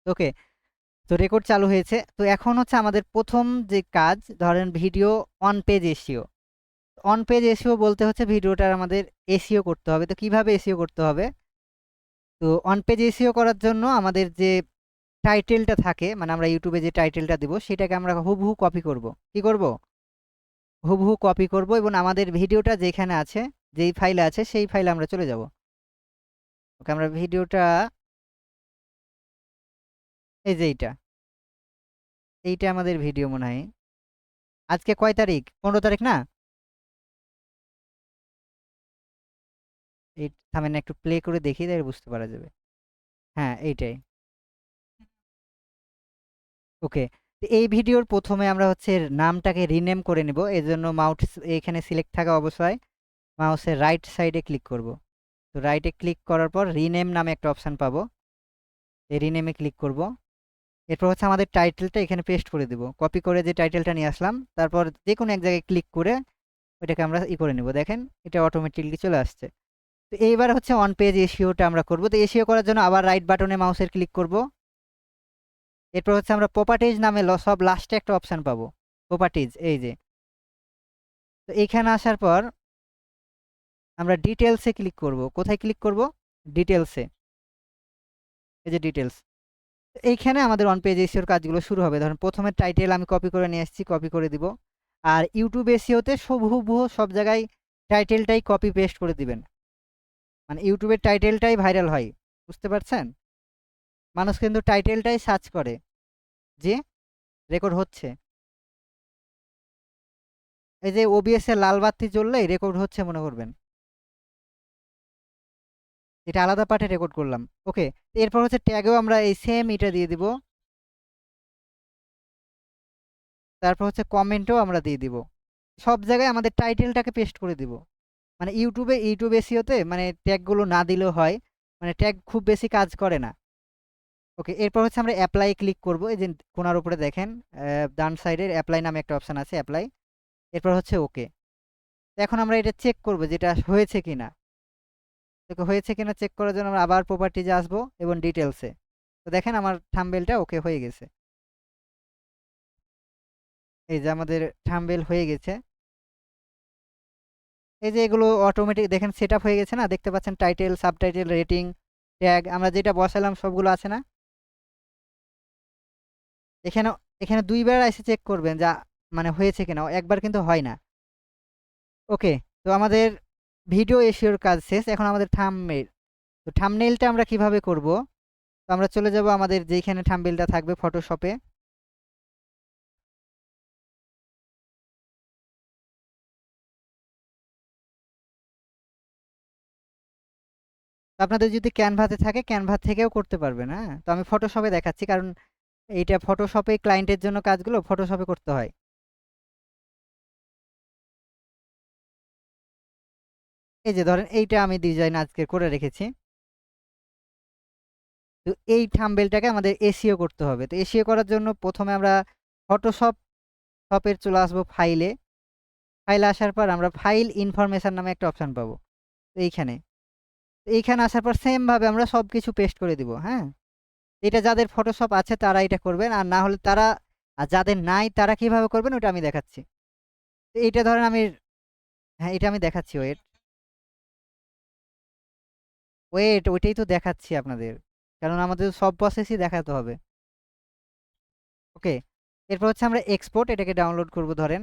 ওকে, তো রেকর্ড চালু হয়েছে। তো এখন হচ্ছে আমাদের প্রথম যে কাজ, ধরেন video on page SEO. On page SEO বলতে হচ্ছে ভিডিওটার আমাদের এসিও করতে হবে। তো কিভাবে এসিও করতে হবে? তো অন পেজ এসিও করার জন্য আমাদের যে টাইটেলটা থাকে, মানে আমরা ইউটিউবে যে টাইটেলটা দিব সেটাকে আমরা হুবহু কপি করব। কি করব? হুবহু কপি করব এবং আমাদের ভিডিওটা যেখানে আছে, যেই ফাইলে আছে সেই ফাইলে আমরা চলে যাব। ওকে, আমরা ভিডিওটা, এই যে এইটা, এইটা আমাদের ভিডিও মনে হয়। আজকে কয় তারিখ? 15 তারিখ না? এই থামেন না, একটু প্লে করে দেখি, তাহলে বুঝতে পারা যাবে। হ্যাঁ, এইটাই। ওকে, তো এই ভিডিওর প্রথমে আমরা হচ্ছে এর নামটাকে রিনেম করে নিব। এর জন্য মাউস এখানে সিলেক্ট থাকা অবস্থায় মাউসের রাইট সাইডে ক্লিক করব। তো রাইটে ক্লিক করার পর রিনেম নামে একটা অপশান পাবো। এই রিনেমে ক্লিক করব। এরপর হচ্ছে আমাদের টাইটেলটা এখানে পেস্ট করে দিব। কপি করে যে টাইটেলটা নিয়ে আসলাম, তারপর যে কোনো এক জায়গায় ক্লিক করে ওইটাকে আমরা করে নেব। দেখেন এটা অটোমেটিকলি চলে আসছে। তো এইবার হচ্ছে অন পেজ এসিওটা আমরা করব। তো এসিও করার জন্য আবার রাইট বাটনে মাউসের ক্লিক করব। এরপর হচ্ছে আমরা প্রপার্টিজ নামে সব লাস্টে একটা অপশান পাবো, প্রপার্টিজ, এই যে। তো এইখানে আসার পর আমরা ডিটেলসে ক্লিক করব। কোথায় ক্লিক করব? ডিটেলসে। এই যে ডিটেলস। এইখানে আমাদের অন পেজ এসিওর কাজগুলো শুরু হবে। ধরেন প্রথমে টাইটেল আমি কপি করে নিয়ে আসছি, কপি করে দিব। আর ইউটিউব এসিওতে হুবহু সব জায়গায় টাইটেলটাই কপি পেস্ট করে দিবেন। মানে ইউটিউবের টাইটেলটাই ভাইরাল হয়, বুঝতে পারছেন? মানুষ কিন্তু টাইটেলটাই সার্চ করে যে রেকর্ড হচ্ছে। এই যে ওবিএস এর লাল বাতি জ্বললেই রেকর্ড হচ্ছে মনে করবেন। এটা আলাদা পার্টে রেকর্ড করলাম। ওকে, এরপর হচ্ছে ট্যাগেও আমরা এই সেম এটা দিয়ে দিব। তারপর হচ্ছে কমেন্টও আমরা দিয়ে দিব। সব জায়গায় আমাদের টাইটেলটাকে পেস্ট করে দিব। মানে ইউটিউব এসইওতে মানে ট্যাগগুলো না দিলেও হয়। মানে ট্যাগ খুব বেশি কাজ করে না। ওকে, এরপর হচ্ছে আমরা অ্যাপ্লাই ক্লিক করব। এই যে কোণার উপরে দেখেন ডান সাইডের অ্যাপ্লাই নামে একটা অপশান আছে, অ্যাপ্লাই। এরপর হচ্ছে ওকে। এখন আমরা এটা চেক করব যেটা হয়েছে কিনা। তো হয়েছে কিনা চেক করার জন্য আমরা আবার প্রপার্টিজে আসবো এবং ডিটেলসে। তো দেখেন আমার থাম্বনেলটা ওকে হয়ে গেছে। এই যে আমাদের থাম্বনেল হয়ে গেছে। এই যে এগুলো অটোমেটিক দেখেন সেট আপ হয়ে গেছে না? দেখতে পাচ্ছেন টাইটেল, সাবটাইটেল, রেটিং, ট্যাগ আমরা যেটা বসালাম সবগুলো আছে না? এখানে এখানে ২ বার এসে চেক করবেন যা মানে হয়েছে কিনা। একবার কিন্তু হয় না। ওকে, তো আমাদের ভিডিও এসইওর কাজ শেষ। এখন আমাদের থাম্বনেইল। তো থাম্বনেইলটা আমরা কিভাবে করব? তো আমরা চলে যাব আমাদের যেইখানে থাম্বনেইলটা থাকবে ফটোশপে। তো আপনাদের যদি ক্যানভাতে থাকে ক্যানভা থেকেও করতে পারবেন, হ্যাঁ? তো আমি ফটোশপে দেখাচ্ছি কারণ এইটা ফটোশপে ক্লায়েন্টের জন্য কাজগুলো ফটোশপে করতে হয়। এই যে ধরেন এইটা আমি ডিজাইন আজকে করে রেখেছি। তো এই থাম্বনেইলটাকে আমাদের এসইও করতে হবে। তো এসইও করার জন্য প্রথমে আমরা ফটোশপ শপের চলে আসবো ফাইলে। ফাইলে আসার পর আমরা ফাইল ইনফরমেশন নামে একটা অপশন পাবো। তো এইখানে, এইখানে আসার পর সেম ভাবে আমরা সবকিছু পেস্ট করে দিব, হ্যাঁ? এটা যাদের ফটোশপ আছে তারা এটা করবেন, আর না হলে তারা, আর যাদের নাই তারা কিভাবে করবেন ওটা আমি দেখাচ্ছি। তো এইটা ধরেন আমি, হ্যাঁ এটা আমি দেখাচ্ছি, ওয়েট ওয়েট ওইটাই তো দেখাচ্ছি আপনাদের, কারণ আমাদের সব প্রসেসই দেখাতে হবে। ওকে, এরপর হচ্ছে আমরা এক্সপোর্ট, এটাকে ডাউনলোড করব ধরেন।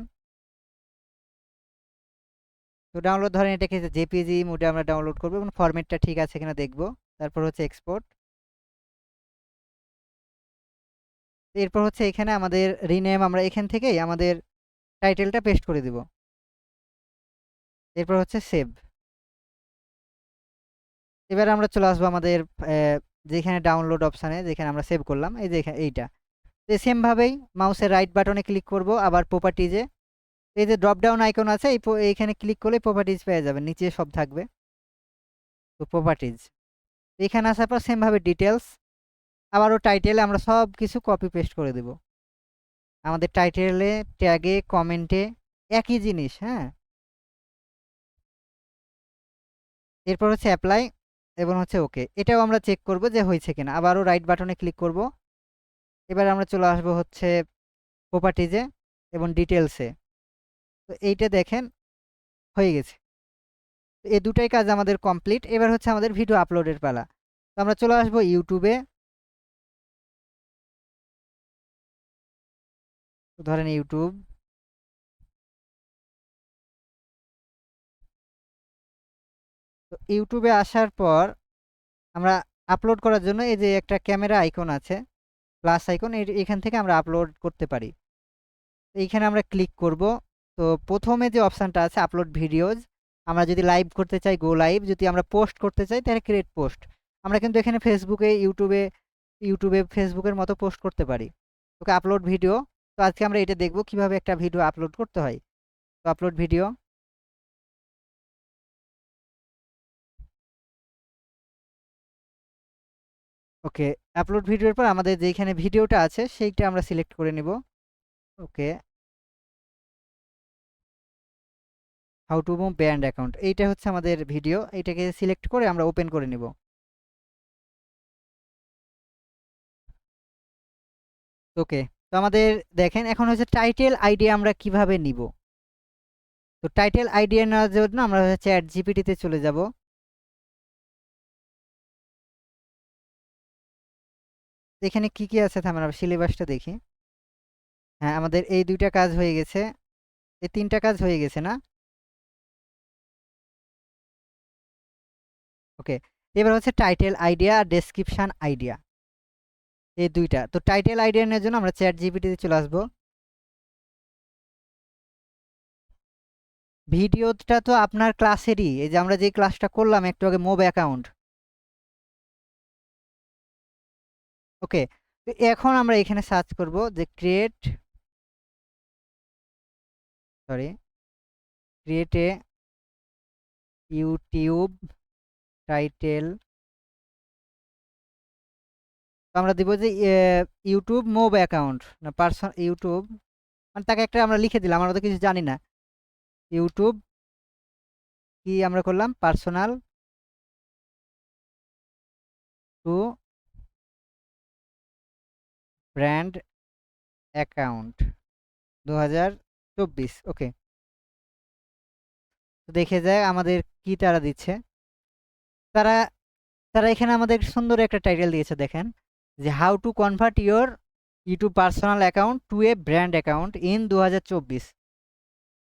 তো ডাউনলোড ধরেন এটাকে জেপিজি মোডে আমরা ডাউনলোড করবো এবং ফরম্যাটটা ঠিক আছে কিনা দেখবো। তারপর হচ্ছে এক্সপোর্ট। এরপর হচ্ছে এখানে আমাদের রিনেম, আমরা এখান থেকেই আমাদের টাইটেলটা পেস্ট করে দিব। এরপর হচ্ছে সেভ। এবার আমরা চলে আসবো আমাদের যেখানে ডাউনলোড অপশানে, যেখানে আমরা সেভ করলাম, এই যে এখানে এইটা। সেম ভাবেই মাউসের রাইট বাটনে ক্লিক করব, আবার প্রপার্টিজে এই যে ড্রপ ডাউন আইকন আছে এইখানে ক্লিক করলে প্রপার্টিজ পেয়ে যাবেন, নিচে সব থাকবে। তো প্রপার্টিজ এখানে আসার পর সেম ভাবে ডিটেলস, আবারও টাইটেলে আমরা সব কিছু কপি পেস্ট করে দেব। আমাদের টাইটেলে, ট্যাগে, কমেন্টে একই জিনিস, হ্যাঁ? এরপর হচ্ছে অ্যাপ্লাই এবং হচ্ছে ওকে। এটাও আমরা চেক করব যে হয়েছে কিনা। আবারও রাইট বাটনে ক্লিক করব। এবার আমরা চলে আসবো হচ্ছে প্রপার্টিজে এবং ডিটেলসে। তো এইটা দেখেন হয়ে গেছে। এই দুটাই কাজ আমাদের কমপ্লিট। এবার হচ্ছে আমাদের ভিডিও আপলোডের পালা। তো আমরা চলে আসবো ইউটিউবে। ধরেন ইউটিউব, তো ইউটিউবে আসার পর আমরা আপলোড করার জন্য এই যে একটা ক্যামেরা আইকন আছে, প্লাস আইকন, এখান থেকে আমরা আপলোড করতে পারি। এইখানে আমরা ক্লিক করব। তো প্রথমে যে অপশানটা আছে আপলোড ভিডিওজ, আমরা যদি লাইভ করতে চাই গো লাইভ, যদি আমরা পোস্ট করতে চাই তাহলে ক্রিয়েট পোস্ট। আমরা কিন্তু এখানে ফেসবুকে ইউটিউবে ফেসবুকের মতো পোস্ট করতে পারি। ওকে, আপলোড ভিডিও। তো আজকে আমরা এটা দেখব কিভাবে একটা ভিডিও আপলোড করতে হয়। তো আপলোড ভিডিও, ওকে। আপলোড ভিডিওর পর আমাদের যেখানে ভিডিওটা আছে সেইটা আমরা সিলেক্ট করে নিব। Okay, how to move bank account, এইটা হচ্ছে আমাদের ভিডিও। এইটাকে সিলেক্ট করে আমরা ওপেন করে নিব। ওকে, তো আমাদের দেখেন এখন হচ্ছে টাইটেল আইডিয়া আমরা কিভাবে নিব। তো টাইটেল আইডিয়া নেওয়ার জন্য আমরা হচ্ছে চ্যাট জিপিটিতে চলে যাব। এখানে কি কি আছে আমরা সিলেবাসটা দেখি। হ্যাঁ, আমাদের এই দুইটা কাজ হয়ে গেছে, এই তিনটা কাজ হয়ে গেছে না? ওকে, এবার হচ্ছে টাইটেল আইডিয়া আর ডেসক্রিপশন আইডিয়া, এই দুইটা। তো টাইটেল আইডিয়া নেওয়ার জন্য আমরা চ্যাট জিপিটিতে চলে আসবো। ভিডিওটা তো আপনার ক্লাসেরই, এই যে আমরা যে ক্লাসটা করলাম একটু আগে, মোব অ্যাকাউন্ট। ওকে, তো এখন আমরা এখানে সার্চ করব যে ক্রিয়েট এ ইউটিউব টাইটেল। তো আমরা দিব যে ইউটিউব মোব অ্যাকাউন্ট না পার্সন ইউটিউব, মানে তাকে একটা আমরা লিখে দিলাম, আমরা তো কিছু জানি না। ইউটিউব কি আমরা করলাম, পার্সোনাল টু ব্র্যান্ড অ্যাকাউন্ট 2024। ওকে, তো দেখে যায় আমাদের কি তারা দিচ্ছে। তারা তারা এখানে আমাদের সুন্দর একটা টাইটেল দিয়েছে দেখেন, যে how to convert your YouTube personal account two A brand account in 2024।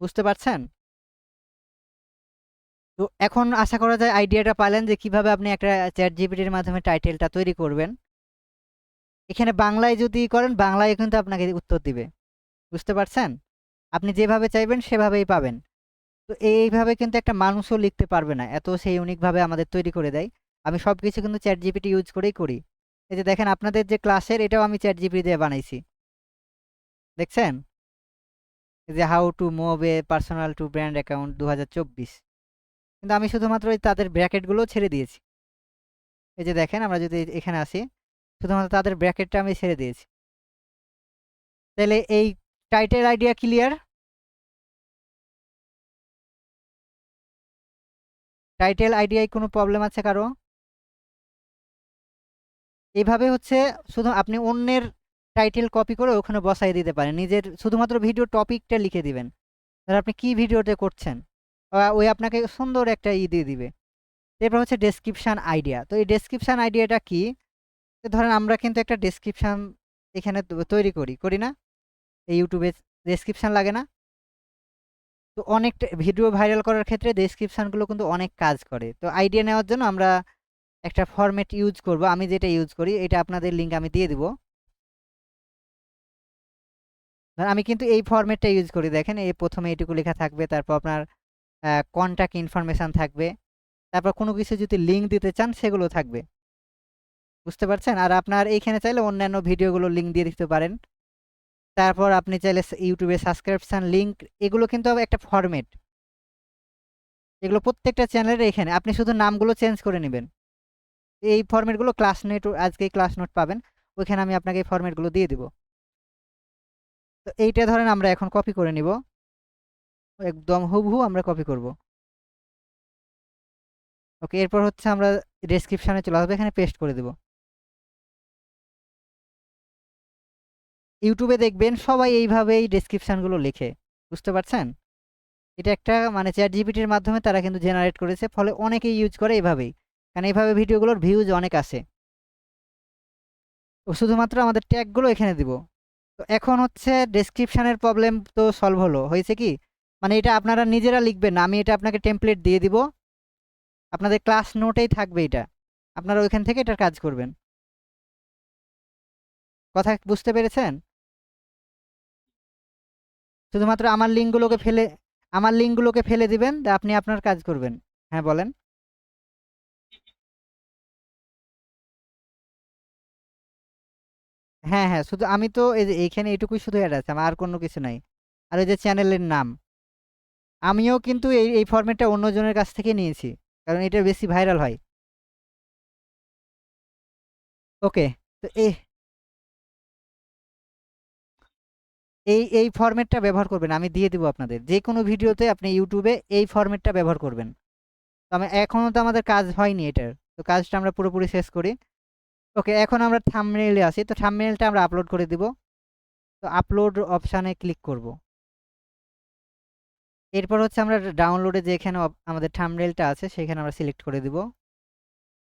বুঝতে পারছেন? তো এখন আশা করা যায় আইডিয়াটা পালেন যে কিভাবে আপনি একটা চ্যাট জিপিটির মাধ্যমে টাইটেলটা তৈরি করবেন। এখানে বাংলায় যদি করেন, বাংলায় কিন্তু আপনাকে উত্তর দিবে। বুঝতে পারছেন? আপনি যেভাবে চাইবেন সেভাবেই পাবেন। তো এইভাবে কিন্তু একটা মানুষও লিখতে পারবে না, এত সে ইউনিকভাবে আমাদের তৈরি করে দেয়। আমি সবকিছু কিন্তু চ্যাট জিপিটি ইউজ করেই করি। এই যে দেখেন আপনাদের যে ক্লাসের, এটাও আমি চ্যাট জিপিটি দিয়ে বানাইছি। দেখছেন? এই যে how to move A personal two brand account 2024। কিন্তু আমি শুধুমাত্র ওই তাদের ব্র্যাকেটগুলো ছেড়ে দিয়েছি। এই যে দেখেন আমরা যদি এখানে আসি, শুধুমাত্র তাদের ব্র্যাকেটটা আমি ছেড়ে দিয়েছি। তাহলে এই টাইটেল আইডিয়া ক্লিয়ার? টাইটেল আইডিয়ায় কোনো প্রবলেম আছে কারো? এইভাবে হচ্ছে শুধু আপনি অন্যের টাইটেল কপি করে ওখানে বসাই দিতে পারেন, নিজের শুধুমাত্র ভিডিও টপিকটা লিখে দিবেন। ধর আপনি কি ভিডিওতে করছেন, ওই আপনাকে সুন্দর একটা দিয়ে দিবে। এরপর হচ্ছে ডেসক্রিপশন আইডিয়া। তো এই ডেসক্রিপশন আইডিয়াটা কি? ধরেন আমরা কিন্তু একটা ডেসক্রিপশন এখানে তৈরি করি না? এই ইউটিউবে ডেসক্রিপশন লাগে না? তো অনেকটা ভিডিও ভাইরাল করার ক্ষেত্রে ডেসক্রিপশনগুলো কিন্তু অনেক কাজ করে। তো আইডিয়া নেওয়ার জন্য আমরা একটা ফরম্যাট ইউজ করব। আমি যেটা ইউজ করি এটা আপনাদের লিঙ্ক আমি দিয়ে দিব। আমি কিন্তু এই ফরম্যাটটা ইউজ করি। দেখেন এই প্রথমে এইটুকু লেখা থাকবে, তারপর আপনার কন্টাক্ট ইনফরমেশন থাকবে, তারপর কোনো কিছু যদি লিঙ্ক দিতে চান সেগুলো থাকবে। বুঝতে পারছেন? আর আপনার এইখানে চাইলে অন্যান্য ভিডিওগুলো লিঙ্ক দিয়ে দিতে পারেন। তারপর আপনি চাইলে ইউটিউবে সাবস্ক্রিপশন লিঙ্ক, এগুলো কিন্তু একটা ফরম্যাট। এগুলো প্রত্যেকটা চ্যানেলের এখানে আপনি শুধু নামগুলো চেঞ্জ করে নেবেন। এই ফরম্যাটগুলো ক্লাস নোট, আজকে ক্লাস নোট পাবেন, ওইখানে আমি আপনাকে এই ফরম্যাটগুলো দিয়ে দিব। তো এইটা ধরেন আমরা এখন কপি করে নিব, একদম হুবহু আমরা কপি করব। ওকে, এরপর হচ্ছে আমরা ডেসক্রিপশনে চলে আসবো, এখানে পেস্ট করে দেব। ইউটিউবে দেখবেন সবাই এইভাবেই ডেসক্রিপশনগুলো লেখে, বুঝতে পারছেন? এটা একটা মানে চ্যাট জিপিটির মাধ্যমে তারা কিন্তু জেনারেট করেছে, ফলে অনেকেই ইউজ করে এভাবেই, কারণ এইভাবে ভিডিওগুলোর ভিউজ অনেক আসে। ও শুধুমাত্র আমাদের ট্যাগগুলো এখানে দিব। তো এখন হচ্ছে ডেসক্রিপশনের প্রবলেম তো সলভ হলো, হয়েছে কি, মানে এটা আপনারা নিজেরা লিখবেন না, আমি এটা আপনাকে টেমপ্লেট দিয়ে দিব, আপনাদের ক্লাস নোটেই থাকবে এটা, আপনারা ওইখান থেকে এটার কাজ করবেন। কথা বুঝতে পেরেছেন? শুধুমাত্র আমার লিঙ্কগুলোকে ফেলে দিবেন, আপনি আপনার কাজ করবেন। হ্যাঁ বলেন। হ্যাঁ হ্যাঁ, শুধু আমি তো এই যে এইখানে এইটুকুই শুধু অ্যাড আছে, আমার আর কোনো কিছু নাই। আর ওই যে চ্যানেলের নাম, আমিও কিন্তু এই ফরম্যাটটা অন্যজনের কাছ থেকে নিয়েছি, কারণ এটা বেশি ভাইরাল হয়। ওকে। তো এই ফরম্যাটটা ব্যবহার করবেন, আমি দিয়ে দিব আপনাদের যে কোনো ভিডিওতে, আপনি ইউটিউবে এই ফরম্যাটটা ব্যবহার করবেন। তো আমি এখনো তো আমাদের কাজ হয়নি এটার, তো কাজটা আমরা পুরোপুরি শেষ করি। ওকে, এখন আমরা থাম্বনেইলে আসি, তো থাম্বনেইলটা আমরা আপলোড করে দিব। তো আপলোড অপশানে ক্লিক করব। এরপর হচ্ছে আমরা ডাউনলোডে যেখানে আমাদের থাম্বনেইলটা আছে সেখানে আমরা সিলেক্ট করে দিব।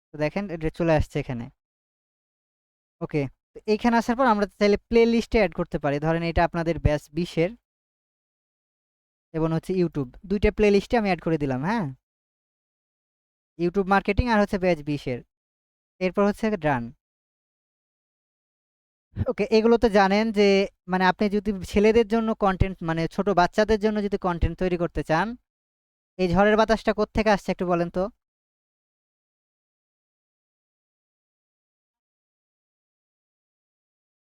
তো দেখেন এটা চলে আসছে এখানে। ওকে। তো এইখানে আসার পর আমরা চাইলে প্লে লিস্টে অ্যাড করতে পারি, ধরেন এটা আপনাদের ব্যাচ 20-এর এবং হচ্ছে ইউটিউব, দুইটা প্লে লিস্টে আমি অ্যাড করে দিলাম। হ্যাঁ, ইউটিউব মার্কেটিং আর হচ্ছে ব্যাচ 20-এর। এরপর হচ্ছে ডান। ওকে, এগুলো তো জানেন যে মানে আপনি যদি ছেলেদের জন্য কন্টেন্ট, মানে ছোট বাচ্চাদের জন্য যদি কন্টেন্ট তৈরি করতে চান, এই ঝড়ের বাতাসটা কোত্থেকে আসছে একটু বলেন তো?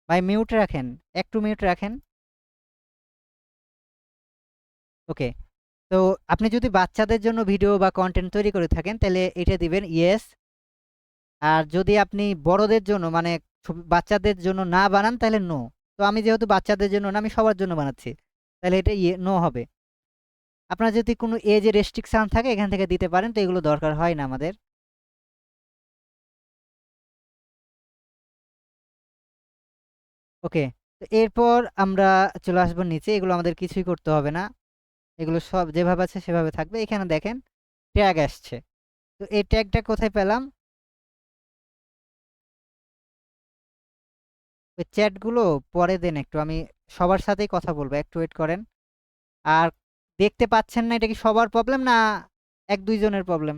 ভাই মিউট রাখেন, একটু মিউট রাখেন। ওকে। তো আপনি যদি বাচ্চাদের জন্য ভিডিও বা কন্টেন্ট তৈরি করে থাকেন তাহলে এটা দিবেন ইয়েস। আর যদি আপনি বড়দের জন্য মানে বাচ্চাদের জন্য না বানান তাহলে নো। তো আমি যেহেতু বাচ্চাদের জন্য না, আমি সবার জন্য বানাচ্ছি, তাহলে এটা নো হবে। আপনার যদি কোনো এজে রেস্ট্রিকশন থাকে এখান থেকে দিতে পারেন, তো এগুলো দরকার হয় না আমাদের। ওকে। তো এরপর আমরা চলে আসবো নিচে, এগুলো আমাদের কিছুই করতে হবে না, এগুলো সব যেভাবে আছে সেভাবে থাকবে। এখানে দেখেন ট্যাগ আসছে, তো এই ট্যাগটা কোথায় পেলাম? ওই চ্যাটগুলো পরে দেন একটু, আমি সবার সাথেই কথা বলবো, একটু ওয়েট করেন। আর দেখতে পাচ্ছেন না, এটা কি সবার প্রবলেম না এক দুইজনের প্রবলেম?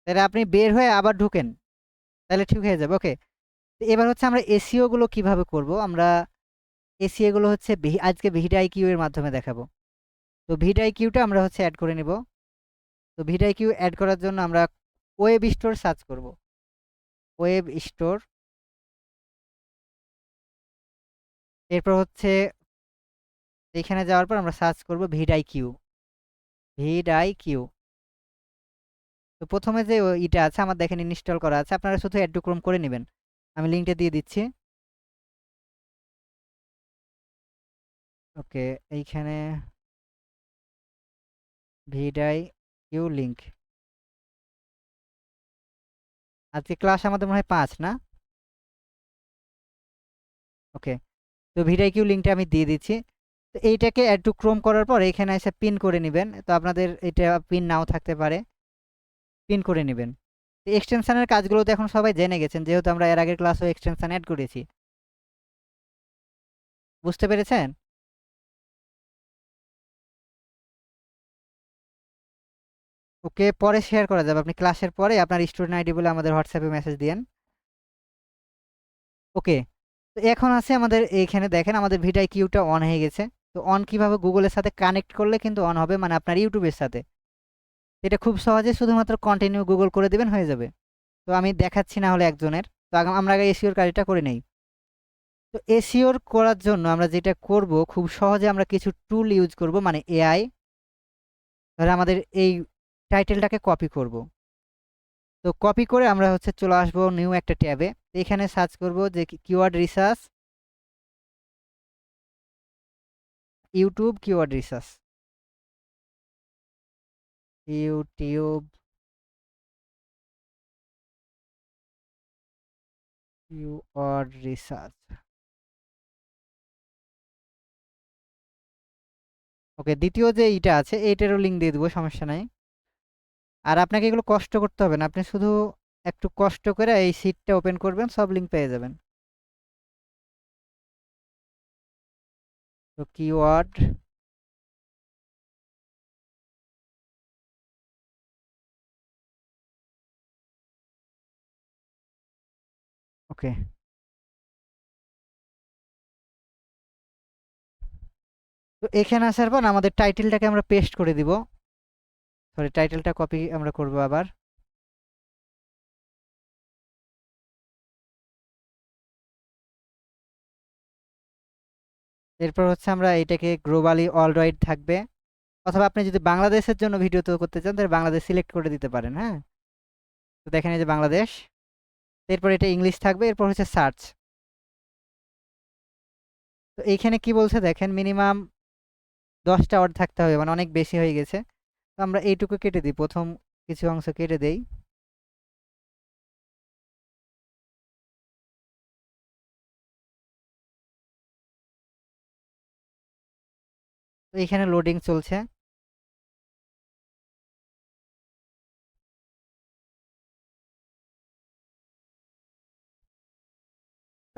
তাহলে আপনি বের হয়ে আবার ঢুকেন, তাহলে ঠিক হয়ে যাবে। ওকে। এবার হচ্ছে আমরা এসিও গুলো কিভাবে করব, আমরা এসিও গুলো হচ্ছে আজকে ভিডিআইকিউ এর মাধ্যমে দেখাবো। তো ভিডিআইকিউটা আমরা হচ্ছে অ্যাড করে নিব। তো ভিডিআইকিউ অ্যাড করার জন্য আমরা ওয়েব স্টোর সার্চ করব। ওয়েব স্টোর, এরপর হচ্ছে এখানে যাওয়ার পর আমরা সার্চ করব ভিডিআইকিউ। ভিডিআইকিউ। তো প্রথমে যে ইটা আছে আমার দেখেন ইনস্টল করা আছে, আপনারা শুধু অ্যাড টু ক্রোম করে নেবেন, আমি লিঙ্কটা দিয়ে দিচ্ছি। ওকে, এইখানে ভিডিআইকিউ লিঙ্ক। আজকে ক্লাস আমাদের মনে হয় 5 না? ওকে। তো ভিডিআইকিউ লিঙ্কটা আমি দিয়ে দিচ্ছি। তো এইটাকে অ্যাড টু ক্রোম করার পর এখানে এসে পিন করে নেবেন, তো আপনাদের এটা পিন নাও থাকতে পারে, পিন করে নেবেন। তো এক্সটেনশনের কাজগুলো তো এখন সবাই জেনে গেছেন, যেহেতু আমরা এর আগের ক্লাসও এক্সটেনশন অ্যাড করেছি, বুঝতে পেরেছেন? ওকে, পরে শেয়ার করা যাবে, আপনি ক্লাসের পরে আপনার স্টুডেন্ট আইডি বলে আমাদের হোয়াটসঅ্যাপে মেসেজ দিয়েন। ওকে। তো এখন আছে আমাদের এইখানে দেখেন আমাদের ভিডিআই কিউটা অন হয়ে গেছে। তো অন কিভাবে, গুগলের সাথে কানেক্ট করলে কিন্তু অন হবে, মানে আপনার ইউটিউবের সাথে। এটা খুব সহজে শুধুমাত্র কন্টিনিউ গুগল করে দিবেন, হয়ে যাবে। তো আমি দেখাচ্ছি না হলে একজনের। তো আমরা আগে এসিওর কাজটা করে নেই। তো এসিওর করার জন্য আমরা যেটা করব, খুব সহজে আমরা কিছু টুল ইউজ করব, মানে এআই। তাহলে আমাদের এই টাইটেলটাকে কপি করব। তো কপি করে আমরা হচ্ছে চলে আসবো নিউ একটা ট্যাবে, এখানে সার্চ করব যে keyword research, YouTube keyword research, YouTube keyword research. Okay, দ্বিতীয় যে এইটা আছে এইটারও লিঙ্ক দিয়ে দেবো, সমস্যা নাই। আর আপনাকে এগুলো কষ্ট করতে হবে না, আপনি শুধু একটু কষ্ট করে এই সিটটা ওপেন করবেন, সব লিঙ্ক পেয়ে যাবেন। তো কিওয়ার্ড, ওকে। তো এখানে আসার পর আমাদের টাইটেলটাকে আমরা পেস্ট করে দিব। সরি, টাইটেলটা কপি আমরা করব আবার। এরপর হচ্ছে আমরা এটাকে গ্লোবালি অল রাইট থাকবে, অথবা আপনি যদি বাংলাদেশের জন্য ভিডিও তো করতে চান তাহলে বাংলাদেশ সিলেক্ট করে দিতে পারেন। হ্যাঁ, তো দেখেন এই যে বাংলাদেশ। এরপর এটা ইংলিশ থাকবে, এরপর হচ্ছে সার্চ। তো এইখানে কি বলছে দেখেন, মিনিমাম 10টা ওয়ার্ড থাকতে হবে, মানে অনেক বেশি হয়ে গেছে। তো আমরা এইটুকু কেটে দিই, প্রথম কিছু অংশ কেটে দেই। তো এইখানে লোডিং চলছে।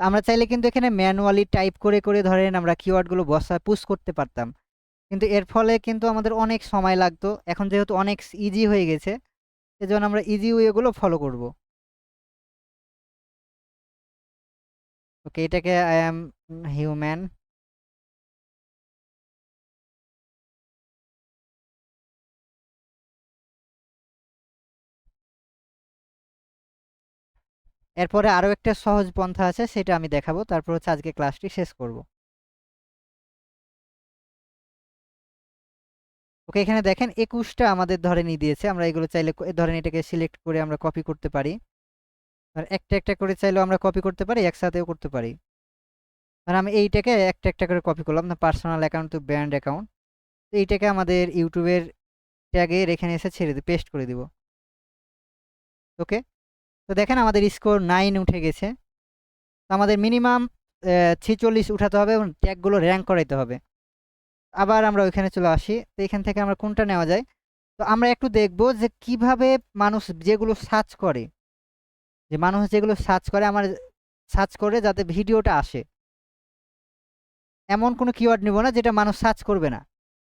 তো আমরা চাইলে কিন্তু এখানে ম্যানুয়ালি টাইপ করে করে ধরেন আমরা কিওয়ার্ডগুলো বসা পুশ করতে পারতাম, কিন্তু এর ফলে কিন্তু আমাদের অনেক সময় লাগতো। এখন যেহেতু অনেক ইজি হয়ে গেছে, এজন্য আমরা ইজি ওয়েগুলো ফলো করব। ওকে, এটাকে আই অ্যাম হিউম্যান। এরপরে আরো একটা সহজ পন্থা আছে, সেটা আমি দেখাবো, তারপর হচ্ছে আজকে ক্লাসটি শেষ করব। ওকে, এখানে দেখেন 21টা আমাদের ধরেনই দিয়েছে। আমরা এগুলো চাইলে ধরেন এটাকে সিলেক্ট করে আমরা কপি করতে পারি, আর একটা একটা করে চাইলেও আমরা কপি করতে পারি, একসাথেও করতে পারি। আর আমি এইটাকে একটা একটা করে কপি করলাম না, personal account two brand account. তো এইটাকে আমাদের ইউটিউবের ট্যাগের এখানে এসে ছেড়ে দিই, পেস্ট করে দিব। ওকে, তো দেখেন আমাদের স্কোর 9 উঠে গেছে। তো আমাদের মিনিমাম 46 উঠাতে হবে এবং ট্যাগগুলো র্যাঙ্ক করাইতে হবে। আবার আমরা ওইখানে চলে আসি, তো এখান থেকে আমরা কোনটা নেওয়া যায়। তো আমরা একটু দেখব যে কিভাবে মানুষ যেগুলো সার্চ করে, আমার সার্চ করে যাতে ভিডিওটা আসে, এমন কোনো কিওয়ার্ড নিব না যেটা মানুষ সার্চ করবে না।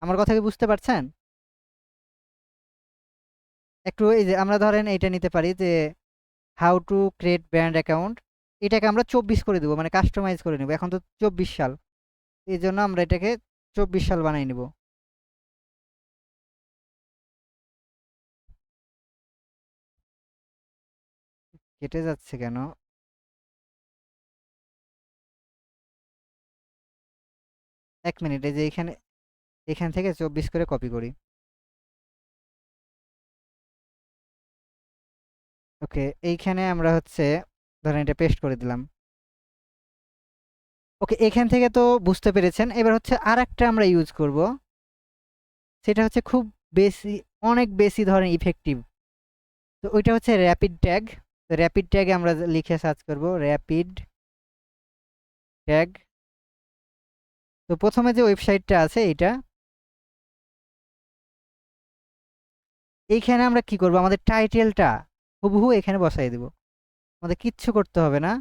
আমার কথা কি বুঝতে পারছেন? একটু এই যে আমরা ধরেন এইটা নিতে পারি যে how to create brand account. এটাকে আমরা 24 করে দেবো, মানে কাস্টমাইজ করে নেব। এখন তো 24 সাল, এই জন্য আমরা এটাকে 24 সাল বানাই নিব। কেটে যাচ্ছে কেন? 1 মিনিট, এই যে এখান থেকে 24 করে কপি করি। ওকে, এইখানে আমরা হচ্ছে ধরেন এটা পেস্ট করে দিলাম। ওকে, এখান থেকে তো বুঝতে পেরেছেন। এবার হচ্ছে আর একটা আমরা ইউজ করব, সেটা হচ্ছে খুব বেশি, অনেক বেশি ধরেন ইফেক্টিভ। তো ওইটা হচ্ছে র্যাপিড ট্যাগ। তো র্যাপিড ট্যাগে আমরা লিখে সার্চ করব র্যাপিড ট্যাগ। তো প্রথমে যে ওয়েবসাইটটা আছে এইটা, এইখানে আমরা কি করব, আমাদের টাইটেলটা হুবহু এখানে বসাই দেব, আমাদের কিচ্ছু করতে হবে না।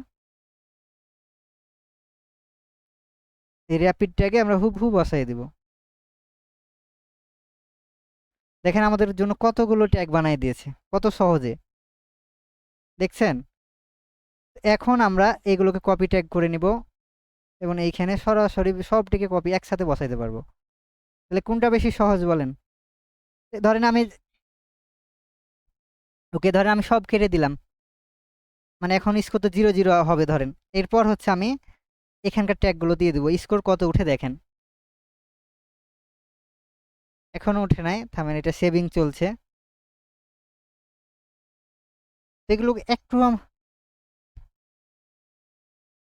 এই র্যাপিড ট্যাগে আমরা হুবহু বসাই দেব। দেখেন আমাদের জন্য কতগুলো ট্যাগ বানাই দিয়েছে, কত সহজে, দেখছেন? এখন আমরা এগুলোকে কপি ট্যাগ করে নিব এবং এইখানে সরাসরি সবটিকে কপি একসাথে বসাইতে পারবো। তাহলে কোনটা বেশি সহজ বলেন? ধরেন আমি, ওকে ধরেন আমি সব কেটে দিলাম, মানে এখন স্কোর তো 0 0 হবে ধরেন। এরপর হচ্ছে আমি এখানকার ট্যাগগুলো দিয়ে দেবো, স্কোর কত উঠে দেখেন। এখনো উঠে নাই, থামেন, এটা সেভিং চলছে। এগুলো একটু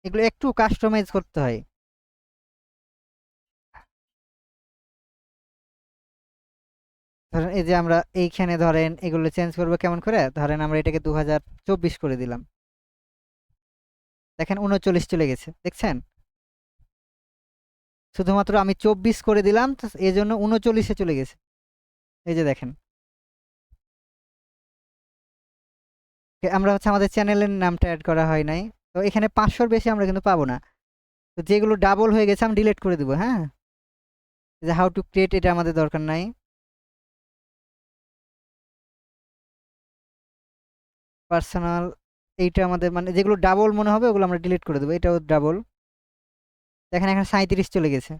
এগুলো একটু কাস্টমাইজ করতে হয়। ধরেন এই যে আমরা এইখানে ধরেন এগুলো চেঞ্জ করবো কেমন করে, ধরেন আমরা এটাকে 2024 করে দিলাম। দেখেন 39 চলে গেছে, দেখছেন? শুধুমাত্র আমি 24 করে দিলাম, তো এই জন্য 39-এ চলে গেছে। এই যে দেখেন। আমরা হচ্ছে আমাদের চ্যানেলের নামটা অ্যাড করা হয় নাই। তো এখানে 500-র বেশি আমরা কিন্তু পাবো না। তো যেগুলো ডাবল হয়ে গেছে আমি ডিলিট করে দিব, হ্যাঁ? যে হাউ টু ক্রিয়েট, এটা আমাদের দরকার নাই। পার্সোনাল, এইটা আমাদের মানে যেগুলো ডাবল মনে হবে ওগুলো আমরা ডিলিট করে দেবো। এটাও ডাবল। দেখেন এখানে 37 চলে গেছে।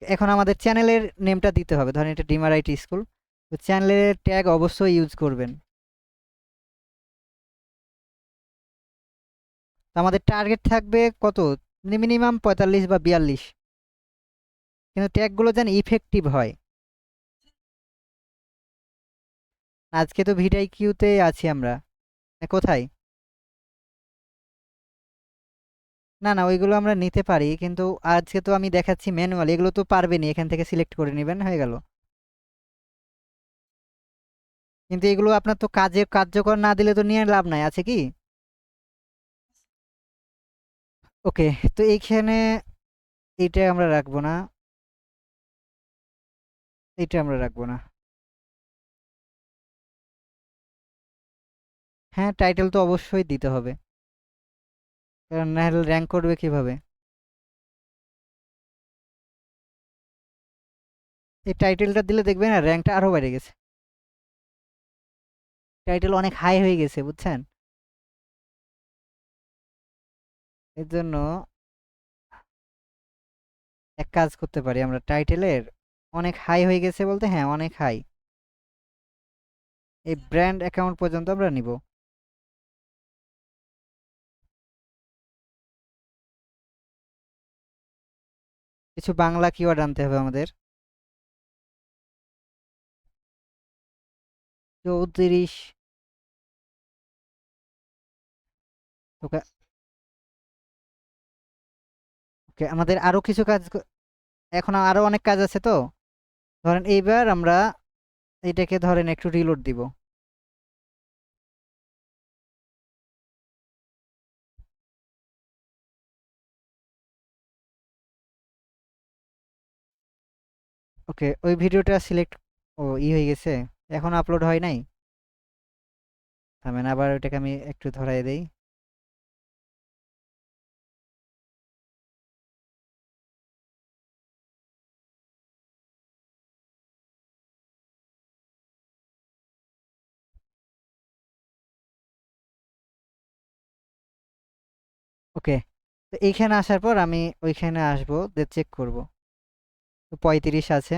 এখন আমাদের চ্যানেলের নেমটা দিতে হবে, ধরেন এটা ডিমার আইটি স্কুল। তো চ্যানেলের ট্যাগ অবশ্যই ইউজ করবেন। তো আমাদের টার্গেট থাকবে কত, মিনিমাম 45 বা 42, কিন্তু ট্যাগগুলো যেন ইফেক্টিভ হয়। আজকে তো ভিডিআই কিউতে আছি আমরা। কোথায়? না না, ওইগুলো আমরা নিতে পারি, কিন্তু আজকে তো আমি দেখাচ্ছি ম্যানুয়াল, এগুলো তো পারবেনই, এখান থেকে সিলেক্ট করে নেবেন, হয়ে গেল। কিন্তু এগুলো আপনার তো কাজে কার্যকর না দিলে তো নিয়ে লাভ নাই, আছে কি? ওকে, তো এইখানে এইটা আমরা রাখবো না, এইটা আমরা রাখবো না। হ্যাঁ, টাইটেল তো অবশ্যই দিতে হবে, কারণ না হলে র্যাঙ্ক করবে কিভাবে? এই টাইটেলটা দিলে দেখবেন না র্যাঙ্কটা আরো বেড়ে গেছে। টাইটেল অনেক হাই হয়ে গেছে, বুঝছেন? এর জন্য এক কাজ করতে পারি আমরা, টাইটেলের অনেক হাই হয়ে গেছে বলতে, হ্যাঁ অনেক হাই, এই ব্র্যান্ড অ্যাকাউন্ট পর্যন্ত আমরা নিব। কিছু বাংলা কিওয়ার্ড আনতে হবে আমাদের। 34। ওকে। ওকে, আমাদের আরো কিছু কাজ এখন আরো অনেক কাজ আছে তো। ধরেন এইবার আমরা এটাকে ধরেন একটু রিলোড দিব। ওকে, ওই ভিডিওটা সিলেক্ট, ও হয়ে গেছে, এখন আপলোড হয় নাই। থামেন, আবার ওইটাকে আমি একটু ধরাই দেই। ওকে, তো এইখানে আসার পর আমি ওইখানে আসবো, চেক করব। তো 35 আছে,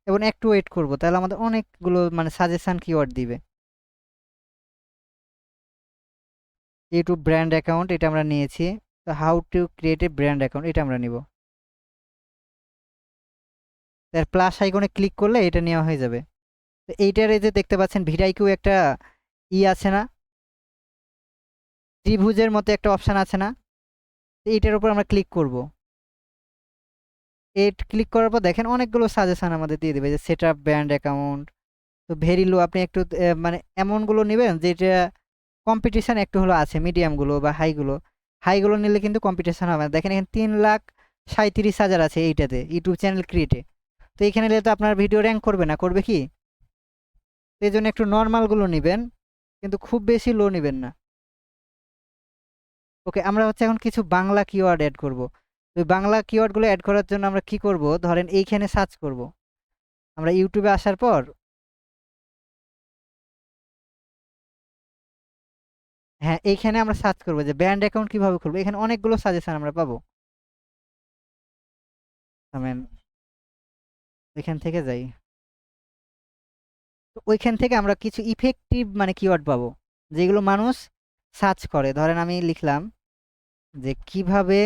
এবং একটু ওয়েট করব, তাহলে আমাদের অনেকগুলো মানে সাজেশন কিওয়ার্ড দিবে। ইউটিউব ব্র্যান্ড অ্যাকাউন্ট, এটা আমরা নিয়েছি। তো how to create a brand account, এটা আমরা নিব। তার প্লাস আইকনে ক্লিক করলে এটা নেওয়া হয়ে যাবে। তো এইটার এই যে দেখতে পাচ্ছেন ভিডিআইকিউ একটা আছে না, ত্রিভুজের মতো একটা অপশন আছে না, তো এইটার উপর আমরা ক্লিক করব। এই ক্লিক করার পর দেখেন অনেকগুলো সাজেশন আমাদের দিয়ে দেবে, যে সেট আপ ব্র্যান্ড অ্যাকাউন্ট। তো ভেরি লো, আপনি একটু মানে এমনগুলো নেবেন যেটা কম্পিটিশন একটু হলো আছে, মিডিয়ামগুলো বা হাইগুলো। হাইগুলো নিলে কিন্তু কম্পিটিশন হবে না। দেখেন এখানে 3,37,000 আছে এইটাতে, ইউটিউব চ্যানেল ক্রিয়েটে। তো এখানে নিলে তো আপনার ভিডিও র্যাঙ্ক করবে না, করবে কি? এই জন্য একটু নর্মালগুলো নেবেন, কিন্তু খুব বেশি লো নেবেন না। ওকে, আমরা হচ্ছে এখন কিছু বাংলা কিওয়ার্ড অ্যাড করব। ওই বাংলা কিওয়ার্ডগুলো অ্যাড করার জন্য আমরা কি করব, ধরেন এইখানে সার্চ করব। আমরা ইউটিউবে আসার পর, হ্যাঁ এইখানে আমরা সার্চ করব যে ব্যান্ড অ্যাকাউন্ট কিভাবে খুলবো, এখানে অনেকগুলো সাজেশন আমরা পাবো। আমেন, ওইখান থেকে যাই। তো ওইখান থেকে আমরা কিছু ইফেক্টিভ মানে কিওয়ার্ড পাবো, যেগুলো মানুষ সার্চ করে। ধরেন আমি লিখলাম যে কিভাবে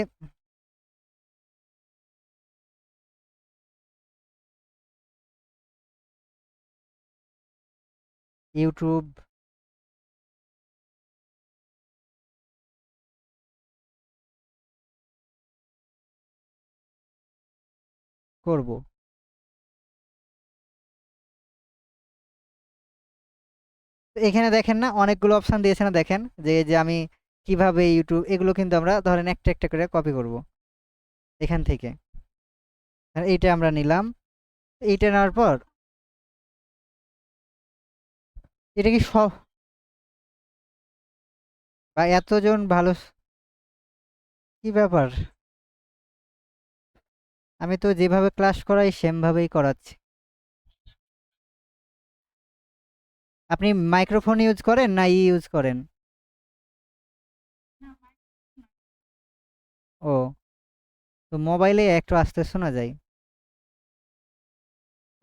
ইউটিউব করব। তো এখানে দেখেন না অনেকগুলো অপশন দিয়েছে না, দেখেন যে আমি কিভাবে ইউটিউব, এগুলো কিন্তু আমরা ধরেন একটা একটা করে কপি করব এখান থেকে। আর এইটা আমরা নিলাম, এইটা নেওয়ার পর এটা কি সব বা এতজন ভালো কি ব্যাপার, আমি তো যেভাবে ক্লাস করাই সেম ভাবেই করাচ্ছি। আপনি মাইক্রোফোন ইউজ করেন না ইউজ করেন? ও, তো মোবাইলে একটু আস্তে শোনা যায়।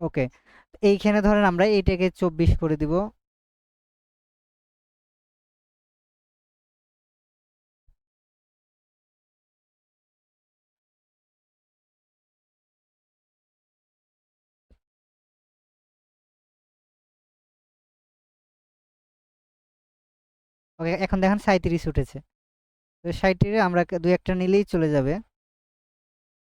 ওকে, এইখানে ধরেন আমরা এইটাকে 24 করে দিব। ওকে, এখন দেখেন 37 উঠেছে। তো 37 আমরা দুই একটা নিলেই চলে যাবে।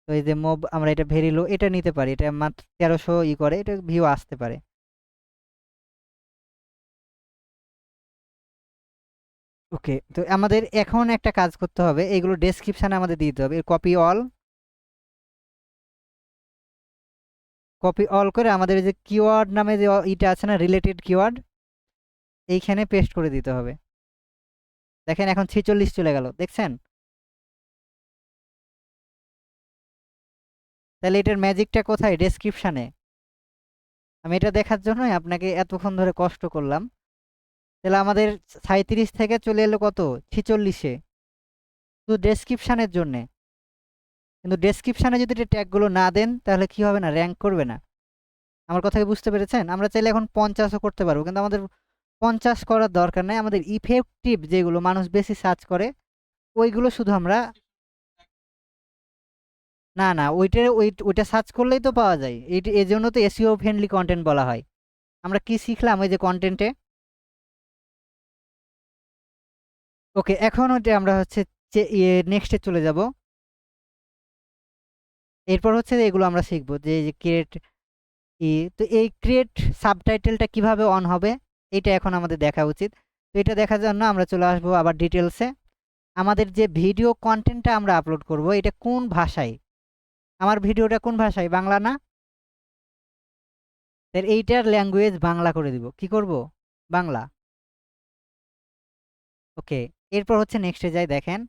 তো এই যে মোব, আমরা এটা ভেরি লো এটা নিতে পারি, এটা মাত্র 1300 করে, এটা ভিউ আসতে পারে। ওকে, তো আমাদের এখন একটা কাজ করতে হবে, এগুলো ডেসক্রিপশনে আমাদের দিতে হবে, কপি অল করে আমাদের এই যে কিওয়ার্ড নামে যে ইটা আছে না, রিলেটেড কিওয়ার্ড, এইখানে পেস্ট করে দিতে হবে। দেখেন এখন 46 চলে গেল, দেখছেন? তাহলে এটার ম্যাজিকটা কোথায়? ডেসক্রিপশনে। আমি এটা দেখার জন্যই আপনাকে এতক্ষণ ধরে কষ্ট করলাম। তাহলে আমাদের 37 থেকে চলে এলো কত, 46-এ, শুধু ডেসক্রিপশনের জন্যে। কিন্তু ডেসক্রিপশনে যদি ট্যাগগুলো না দেন তাহলে কি হবে না, র্যাঙ্ক করবে না। আমার কথা কি বুঝতে পেরেছেন? আমরা চাইলে এখন 50ও করতে পারবো, কিন্তু আমাদের 50 করার দরকার নাই। আমাদের ইফেক্টিভ যেগুলো মানুষ বেশি সার্চ করে ওইগুলো শুধু আমরা, না না ওইটার ওইটা সার্চ করলেই তো পাওয়া যায়। এই জন্য তো এসইও ফ্রেন্ডলি কন্টেন্ট বলা হয়। আমরা কি শিখলাম ওই যে কন্টেন্টে? ওকে, এখন ওইটা আমরা হচ্ছে নেক্সটে চলে যাব। এরপর হচ্ছে যে এগুলো আমরা শিখবো যে ক্রিয়েট তো এই ক্রিয়েট সাবটাইটেলটা কিভাবে অন হবে, এটা এখন আমাদের দেখা উচিত। তো এটা দেখার জন্য আমরা চলে আসবো আবার ডিটেলসে। আমাদের যে ভিডিও কন্টেন্টটা আমরা আপলোড করব এটা কোন ভাষায়, আমার ভিডিওটা কোন ভাষায়, বাংলা না? তার এইটার ল্যাঙ্গুয়েজ বাংলা করে দিব, কি করব, বাংলা। ওকে, এরপর হচ্ছে নেক্সটে যাই, দেখেন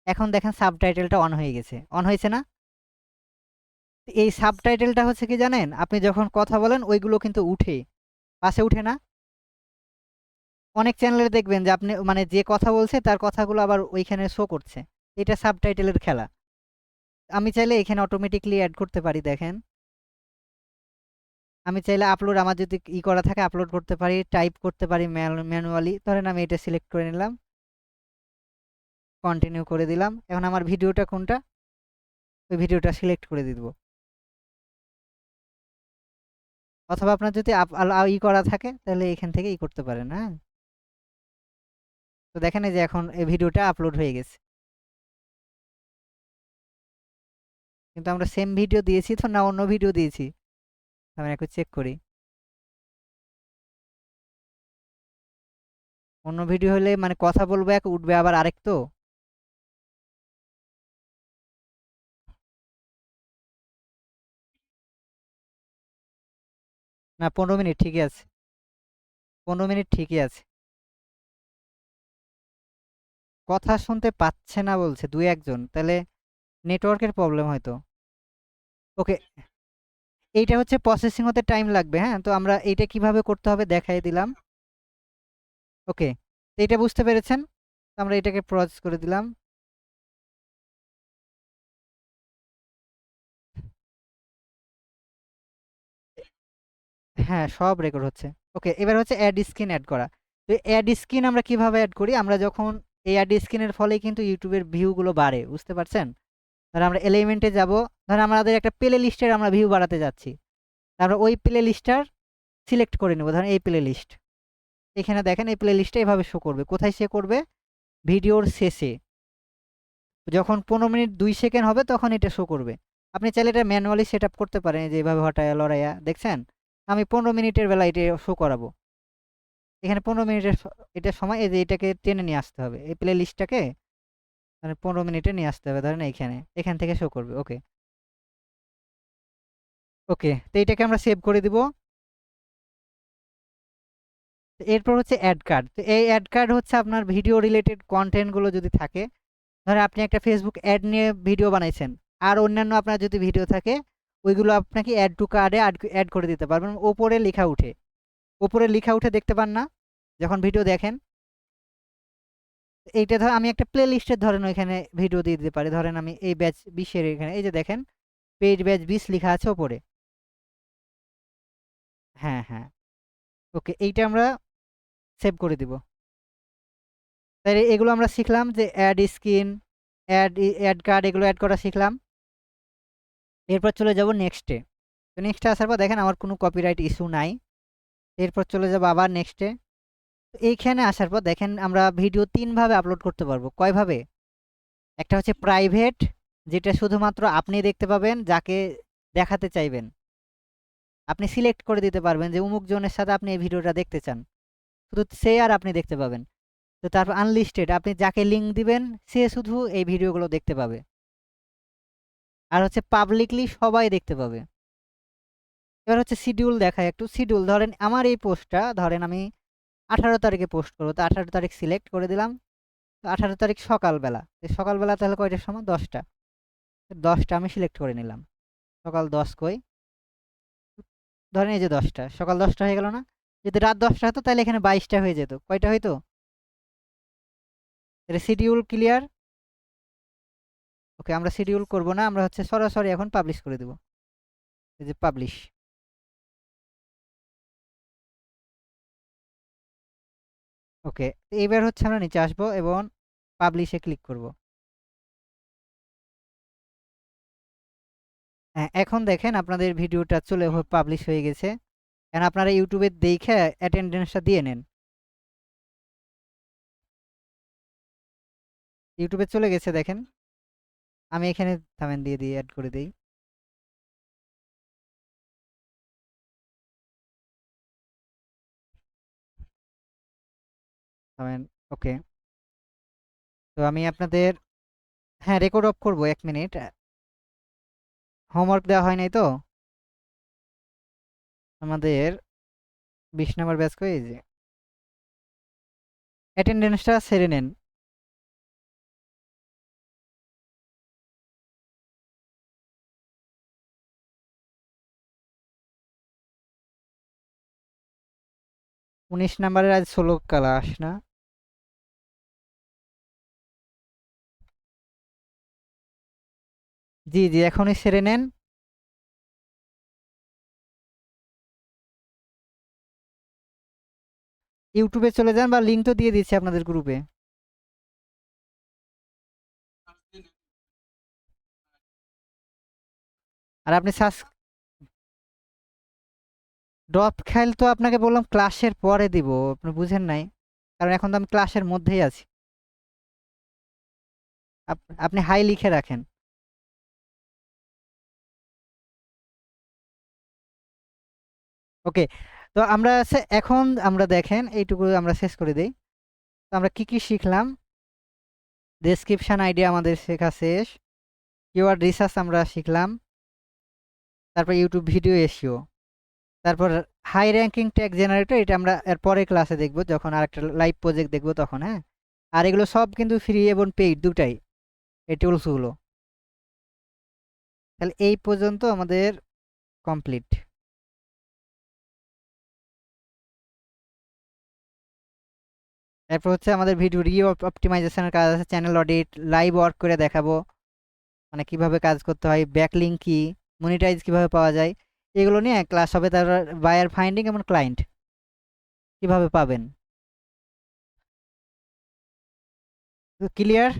এখন দেখেন সাবটাইটেলটা অন হয়ে গেছে, অন হয়েছে না? এই সাবটাইটেলটা হচ্ছে কি জানেন, আপনি যখন কথা বলেন ওইগুলো কিন্তু উঠে, পাশে উঠে না? অনেক চ্যানেলে দেখবেন যে আপনি মানে যে কথা বলছে তার কথাগুলো আবার ওইখানে শো করছে। এটা সাবটাইটেলের খেলা। আমি চাইলে এখানে অটোমেটিকলি অ্যাড করতে পারি, দেখেন আমি চাইলে আপলোড, আমার যদি করা থাকে আপলোড করতে পারি, টাইপ করতে পারি ম্যানুয়ালি। ধরেন আমি এটা সিলেক্ট করে নিলাম, কন্টিনিউ করে দিলাম। এখন আমার ভিডিওটা কোনটা, ওই ভিডিওটা সিলেক্ট করে দিব। অথবা আপনার যদি করা থাকে তাহলে এখান থেকে করতে পারেন, হ্যাঁ। তো দেখেন এই যে এখন এই ভিডিওটা আপলোড হয়ে গেছে। কিন্তু আমরা সেম ভিডিও দিয়েছি তো না অন্য ভিডিও দিয়েছি, আমি একটু চেক করি। অন্য ভিডিও হলে মানে কথা বলবো এক, উঠবে আবার আরেক, তো না 15 মিনিট ঠিকই আছে, 15 মিনিট ঠিকই আছে। কথা শুনতে পাচ্ছে না বলছে দুই একজন, তাহলে নেটওয়ার্কের প্রবলেম হয়তো। ওকে, এইটা হচ্ছে প্রসেসিং হতে টাইম লাগবে, হ্যাঁ। তো আমরা এইটা কিভাবে করতে হবে দেখাই দিলাম। ওকে, তো এটা বুঝতে পেরেছেন? তো আমরা এটাকে প্রসেস করে দিলাম। হ্যাঁ, সব রেকর্ড হচ্ছে। ওকে, এবার হচ্ছে অ্যাড স্ক্রিন অ্যাড করা। তো অ্যাড স্ক্রিন আমরা কিভাবে অ্যাড করি, আমরা যখন এই অ্যাড স্ক্রিনের ফলেই কিন্তু ইউটিউবের ভিউগুলো বাড়ে, বুঝতে পারছেন? ধর আমরা এলিমেন্টে যাব, ধর আমাদের একটা প্লে লিস্টের আমরা ভিউ বাড়াতে যাচ্ছি, আমরা ওই প্লে লিস্টটার সিলেক্ট করে নেব, ধরেন এই প্লে লিস্ট। এখানে দেখেন এই প্লে লিস্টটা এভাবে শো করবে, কোথায় শো করবে, ভিডিওর শেষে। যখন 15 মিনিট 2 সেকেন্ড হবে তখন এটা শো করবে। আপনি চাইলে এটা ম্যানুয়ালি সেট আপ করতে পারেন, যে এইভাবে হটায়া লড়াইয়া, দেখছেন? আমি 15 মিনিটের বেলা এটা শো করাবো। এখানে 15 মিনিটের এটা সময়, এই যে এটাকে টেনে নিয়ে আসতে হবে, এই প্লে লিস্টটাকে মানে 15 মিনিটে নিয়ে আসতে হবে, ধরেন এখান থেকে শো করবে। ওকে ওকে, তো এটাকে আমরা সেভ করে দিব। এরপর হচ্ছে অ্যাড কার্ড। তো এই অ্যাড কার্ড হচ্ছে আপনার ভিডিও রিলেটেড কন্টেন্টগুলো যদি থাকে, ধরেন আপনি একটা ফেসবুক অ্যাড নিয়ে ভিডিও বানাইছেন, আর অন্যান্য আপনার যদি ভিডিও থাকে, ওইগুলো আপনাকে অ্যাড টু কার্ডে অ্যাড করে দিতে পারবেন। ওপরে লেখা উঠে দেখতে পান না যখন ভিডিও দেখেন? এইটা ধর আমি একটা প্লে লিস্টের ধরেন ওইখানে ভিডিও দিয়ে দিতে পারি। ধরেন আমি এই ব্যাচ 20-এর এখানে এই যে দেখেন পেজ ব্যাচ 20 লেখা আছে ওপরে। হ্যাঁ হ্যাঁ, ওকে, এইটা আমরা সেভ করে দিব। তাই এগুলো আমরা শিখলাম যে অ্যাড স্ক্রিন, অ্যাড কার্ড, এগুলো অ্যাড করা শিখলাম। এরপর চলে যাব নেক্সটে। তো নেক্সটে আসার পর দেখেন আমার কোনো কপিরাইট ইস্যু নাই। এরপর চলে যাব আবার নেক্সটে। তো এইখানে আসার পর দেখেন আমরা ভিডিও 3 ভাবে আপলোড করতে পারবো। কয়ভাবে? একটা হচ্ছে প্রাইভেট, যেটা শুধুমাত্র আপনি দেখতে পাবেন যাকে দেখাতে চাইবেন। আপনি সিলেক্ট করে দিতে পারবেন যে অমুক জনের সাথে আপনি এই ভিডিওটা দেখতে চান, শুধু সে আর আপনি দেখতে পাবেন। তো তারপর আনলিস্টেড, আপনি যাকে লিঙ্ক দিবেন সে শুধু এই ভিডিওগুলো দেখতে পাবে। আর হচ্ছে পাবলিকলি সবাই দেখতে পাবে। এবার হচ্ছে শিডিউল দেখায় একটু। শিডিউল ধরেন আমার এই পোস্টটা ধরেন আমি 18 তারিখে পোস্ট করবো, তো 18 তারিখ সিলেক্ট করে দিলাম। তো 18 তারিখ সকালবেলা, সকালবেলা তাহলে কয়টার সময়? 10টা। 10টা আমি সিলেক্ট করে নিলাম। সকাল 10 কই, ধরেন এই যে 10টা, সকাল 10টা হয়ে গেল না? যদি রাত 10টা হতো তাহলে এখানে 22টা হয়ে যেত। কয়টা হইতো? এটা শিডিউল ক্লিয়ার। ওকে, আমরা শিডিউল করব না, আমরা হচ্ছে সরাসরি এখন পাবলিশ করে দেব। এই যে পাবলিশ। ওকে, এইবার হচ্ছে আমরা নিচে আসবো এবং পাবলিশে ক্লিক করব। হ্যাঁ, এখন দেখেন আপনাদের ভিডিওটা চলে পাবলিশ হয়ে গেছে। এখন আপনারা ইউটিউবে দেখে অ্যাটেন্ডেন্সটা দিয়ে নেন। ইউটিউবে চলে গেছে দেখেন। আমি এখানে থামেন দিয়ে দিয়ে অ্যাড করে দিই। থামেন। ওকে, তো আমি আপনাদের, হ্যাঁ, রেকর্ড অফ করবো 1 মিনিট। হোমওয়ার্ক দেওয়া হয় নাই তো আমাদের 20 নম্বর ব্যাচ কই, এই যে অ্যাটেন্ডেন্সটা সেরে নেন। উনিশ নাম্বারের আজ 16 ক্লাস না? জি জি, এখনই সেরে নেন। ইউটিউবে চলে যান, বা লিঙ্ক তো দিয়ে দিচ্ছি আপনাদের গ্রুপে। আর আপনি ড্রপ ফাইল তো আপনাকে বললাম ক্লাসের পরে দিব, আপনি বুঝেন নাই? কারণ এখন তো আমি ক্লাসের মধ্যেই আছি। আপনি হাই লিখে রাখেন। ওকে, তো আমরা এখন আমরা দেখেন এইটুকু আমরা শেষ করে দেই। তো আমরা কি কি শিখলাম? ডেসক্রিপশন আইডিয়া আমাদের শেখা শেষ। কিওয়ার্ড রিসার্চ আমরা শিখলাম। তারপর ইউটিউব ভিডিও এসইও। তারপর হাই র্যাঙ্কিং ট্যাগ জেনারেটর, এটা আমরা এর পরের ক্লাসে দেখব, যখন আরেকটা লাইভ প্রজেক্ট দেখব তখন। হ্যাঁ, আর এগুলো সব কিন্তু ফ্রি এবং পেইড দুটাই, এই টুলসগুলো। তাহলে এই পর্যন্ত আমাদের কমপ্লিট। এরপর হচ্ছে আমাদের ভিডিও অপটিমাইজেশনের কাজ আছে, চ্যানেল অডিট, লাইভ ওয়ার্ক করে দেখাবো, মানে কিভাবে কাজ করতে হয়, ব্যাকলিঙ্ক কি, মনিটাইজ কিভাবে পাওয়া যায়, এগুলো নিয়ে ক্লাস হবে। তারপর বায়ার ফাইন্ডিং এবং ক্লায়েন্ট কিভাবে পাবেন। ক্লিয়ার?